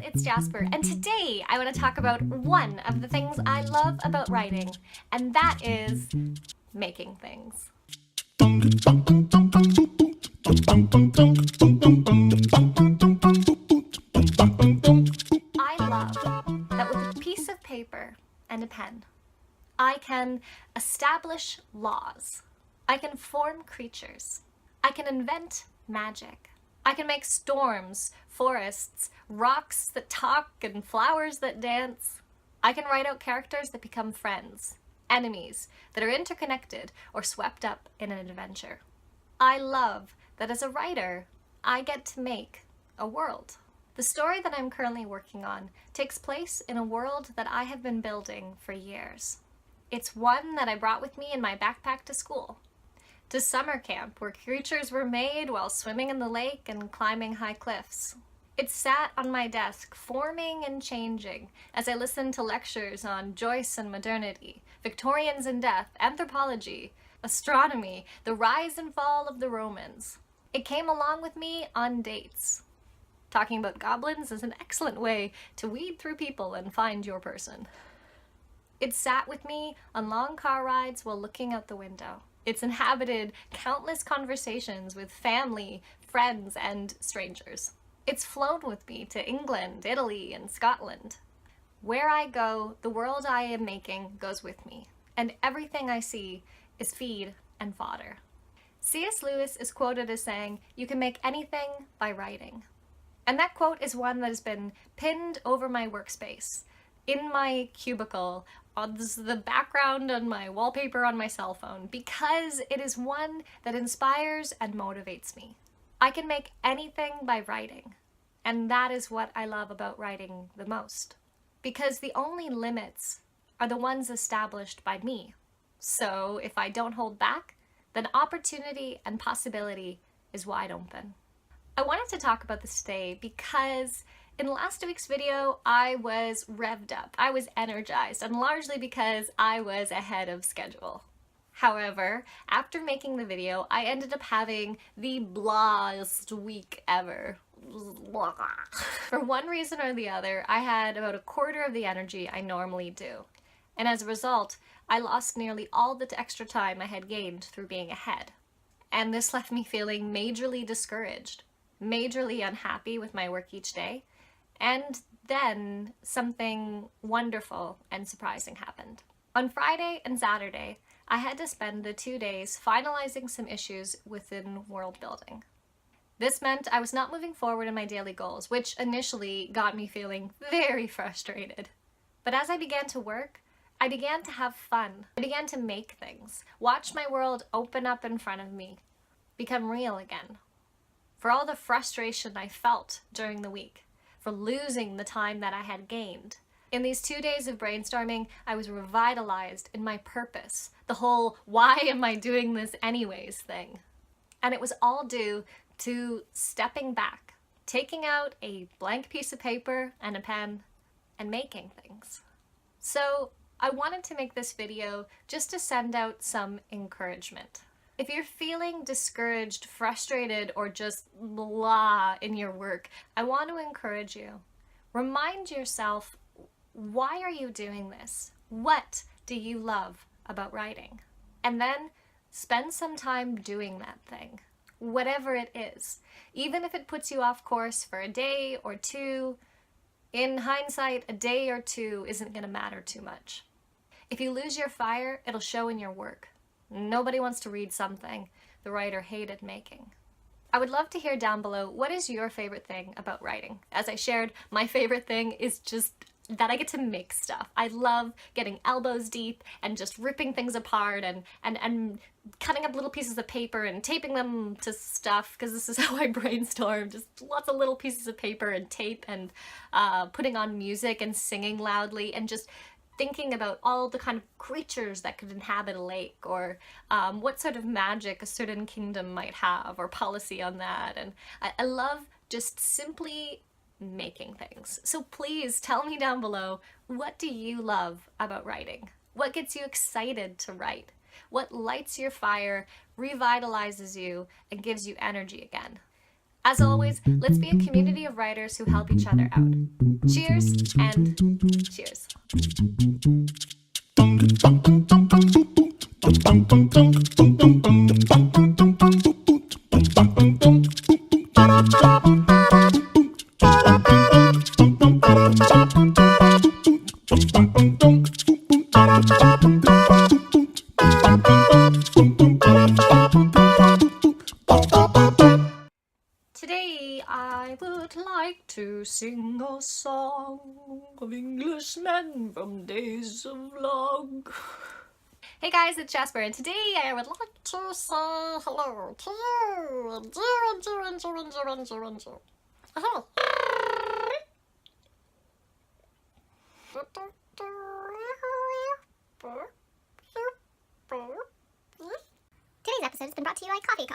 it's Jasper, and today I want to talk about one of the things I love about writing, and that is making things. I love that with a piece of paper and a pen, I can establish laws. I can form creatures. I can invent magic. I can make storms, forests, rocks that talk, and flowers that dance. I can write out characters that become friends, enemies that are interconnected or swept up in an adventure. I love that as a writer, I get to make a world. The story that I'm currently working on takes place in a world that I have been building for years. It's one that I brought with me in my backpack to school, to summer camp where creatures were made while swimming in the lake and climbing high cliffs. It sat on my desk, forming and changing, as I listened to lectures on Joyce and modernity, Victorians and death, anthropology, astronomy, the rise and fall of the Romans. It came along with me on dates. Talking about goblins is an excellent way to weed through people and find your person. It sat with me on long car rides while looking out the window. It's inhabited countless conversations with family, friends, and strangers. It's flown with me to England, Italy, and Scotland. Where I go, the world I am making goes with me, and everything I see is feed and fodder. C.S. Lewis is quoted as saying, "You can make anything by writing." And that quote is one that has been pinned over my workspace, in my cubicle, on the background on my wallpaper on my cell phone, because it is one that inspires and motivates me. I can make anything by writing, and that is what I love about writing the most, because the only limits are the ones established by me. So if I don't hold back, then opportunity and possibility is wide open. I wanted to talk about this today because in last week's video, I was revved up, I was energized, and largely because I was ahead of schedule. However, after making the video, I ended up having the blahest week ever. For one reason or the other, I had about a quarter of the energy I normally do. And as a result, I lost nearly all the extra time I had gained through being ahead. And this left me feeling majorly discouraged, majorly unhappy with my work each day. And then something wonderful and surprising happened. On Friday and Saturday, I had to spend the 2 days finalizing some issues within world building. This meant I was not moving forward in my daily goals, which initially got me feeling very frustrated. But as I began to work, I began to have fun. I began to make things, watch my world open up in front of me, become real again. For all the frustration I felt during the week, for losing the time that I had gained. In these 2 days of brainstorming, I was revitalized in my purpose, the whole "why am I doing this anyways" thing. And it was all due to stepping back, taking out a blank piece of paper and a pen, and making things. So I wanted to make this video just to send out some encouragement. If you're feeling discouraged, frustrated, or just blah in your work, I want to encourage you. Remind yourself, why are you doing this? What do you love about writing? And then spend some time doing that thing, whatever it is. Even if it puts you off course for a day or two, in hindsight, a day or two isn't going to matter too much. If you lose your fire, it'll show in your work. Nobody wants to read something the writer hated making. I would love to hear down below, what is your favorite thing about writing? As I shared, my favorite thing is just that I get to make stuff. I love getting elbows deep and just ripping things apart and cutting up little pieces of paper and taping them to stuff, because this is how I brainstorm. Just lots of little pieces of paper and tape, and putting on music and singing loudly, and just thinking about all the kind of creatures that could inhabit a lake, or what sort of magic a certain kingdom might have, or policy on that. And I love just simply making things. So please tell me down below, what do you love about writing? What gets you excited to write? What lights your fire, revitalizes you, and gives you energy again? As always, let's be a community of writers who help each other out. Cheers and cheers. Today I would like to sing a song of Englishmen from days of long. Hey guys, it's Jasper, and today I would like to say hello to you, dear. Today's episode has been brought to you by coffee.